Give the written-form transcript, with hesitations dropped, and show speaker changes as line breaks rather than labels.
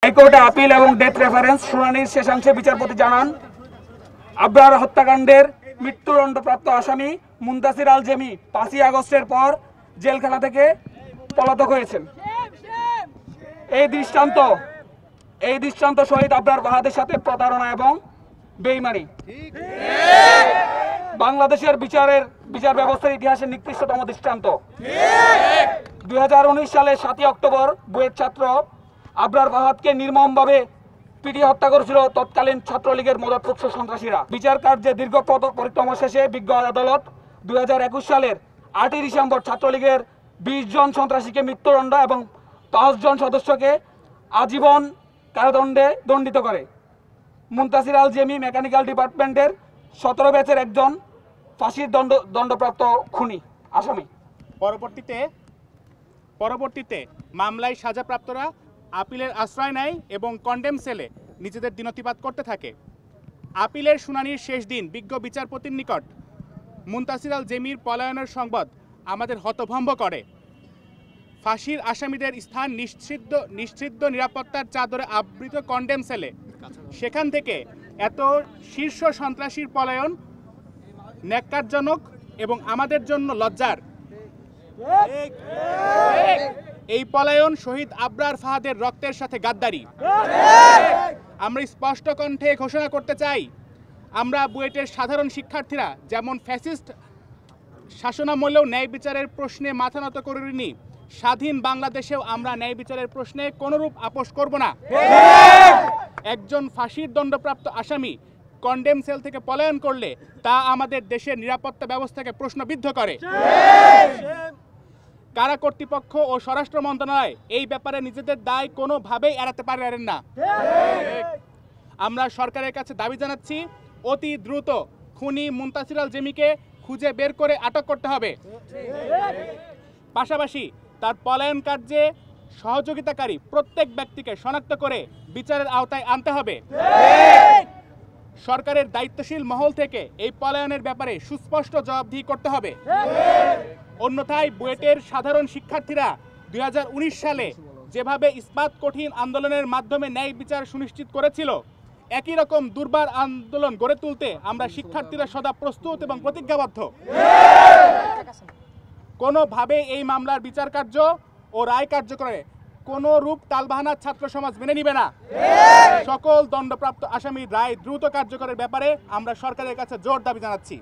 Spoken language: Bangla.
হাইকোর্টে আপিল এবং ডেথ রেফারেন্স শুনানির শেষাংশে বিচারপতি জানান, আবরার হত্যাকাণ্ডের মৃত্যুদণ্ডপ্রাপ্ত আসামি মুনতাসির আল জেমি 5ই আগস্টের পর জেলখানা থেকে পলাতক হয়েছেন। এই দৃষ্টান্ত শহীদ আবরার ফাহাদের সাথে প্রতারণা এবং বেঈমানি বাংলাদেশের বিচার ব্যবস্থার ইতিহাসে নিকৃষ্টতম দৃষ্টান্ত। 2019 সালের 7ই অক্টোবর বুয়েট ছাত্র আবরার ফাহাদকে নির্মমভাবে পিটিয়ে হত্যা করেছিল তৎকালীন ছাত্রলীগের মদতপুষ্ট সন্ত্রাসীরা। বিচার কার্যে দীর্ঘ পরিক্রমা শেষে বিজ্ঞ আদালত 2021 সালের 8ই ডিসেম্বর ছাত্রলীগের 20 জন সন্ত্রাসীকে মৃত্যুদণ্ড এবং 5 জন সদস্যকে আজীবন কারাদণ্ডে দণ্ডিত করে। মুনতাসির আল জেমি মেকানিক্যাল ডিপার্টমেন্টের 17 ব্যাচের একজন ফাঁসির দণ্ডপ্রাপ্ত খুনি আসামি।
পরবর্তীতে মামলায় সাজাপ্রাপ্তরা আপিলের আশ্রয় নেয় এবং কন্ডেম সেলে নিজেদের দিনতিপাত করতে থাকে। আপিলের শুনানির শেষ দিন বিজ্ঞ বিচারপতির নিকট মুনতাসির আল জেমির পলায়নের সংবাদ আমাদের হতভম্ব করে। ফাঁসির আসামিদের স্থান নিশ্চিদ্র নিরাপত্তার চাদরে আবৃত কন্ডেম সেলে, সেখান থেকে এত শীর্ষ সন্ত্রাসীর পলায়ন ন্যাক্কারজনক এবং আমাদের জন্য লজ্জার। এই পলায়ন শহীদ আবরার ফাহাদের রক্তের সাথে গাদ্দারি। আমরা স্পষ্ট কণ্ঠে ঘোষণা করতে চাই, আমরা বুয়েটের সাধারণ শিক্ষার্থীরা যেমন ফ্যাসিস্ট শাসনামলেও ন্যায় বিচারের প্রশ্নে মাথা নত করিনি, স্বাধীন বাংলাদেশেও আমরা ন্যায় বিচারের প্রশ্নে কোনরূপ আপোষ করব না। একজন ফাঁসির দণ্ডপ্রাপ্ত আসামি কন্ডেম সেল থেকে পলায়ন করলে তা আমাদের দেশের নিরাপত্তা ব্যবস্থাকে প্রশ্নবিদ্ধ করে। কারা কর্তৃপক্ষ ও স্বরাষ্ট্র মন্ত্রণালয় এই ব্যাপারে নিজেদের দায় কোনোভাবেই এড়াতে পারেন না। আমরা সরকারের কাছে দাবি জানাচ্ছি, অতি দ্রুত খুনি মুনতাসির আল জেমিকে খুঁজে বের করে আটক করতে হবে। পাশাপাশি তার পলায়ন কার্যে সহযোগিতাকারী প্রত্যেক ব্যক্তিকে শনাক্ত করে বিচারের আওতায় আনতে হবে। সরকারের দায়িত্বশীল মহল থেকে এই পলায়নের ব্যাপারে সুস্পষ্ট জবাবদিহি করতে হবে। অন্যথায় বুয়েটের সাধারণ শিক্ষার্থীরা 2019 সালে যেভাবে ইস্পাত কঠিন আন্দোলনের মাধ্যমে ন্যায় বিচার সুনিশ্চিত করেছিল, একই রকম দুর্বার আন্দোলন গড়ে তুলতে আমরা শিক্ষার্থীরা সদা প্রস্তুত এবং প্রতিজ্ঞাবদ্ধ। কোনোভাবে এই মামলার বিচার কার্য ও রায় কার্যকরে কোনো রূপ টালবাহানা ছাত্র সমাজ মেনে নিবে না। সকল দণ্ডপ্রাপ্ত আসামির রায় দ্রুত কার্যকরের ব্যাপারে আমরা সরকারের কাছে জোর দাবি জানাচ্ছি।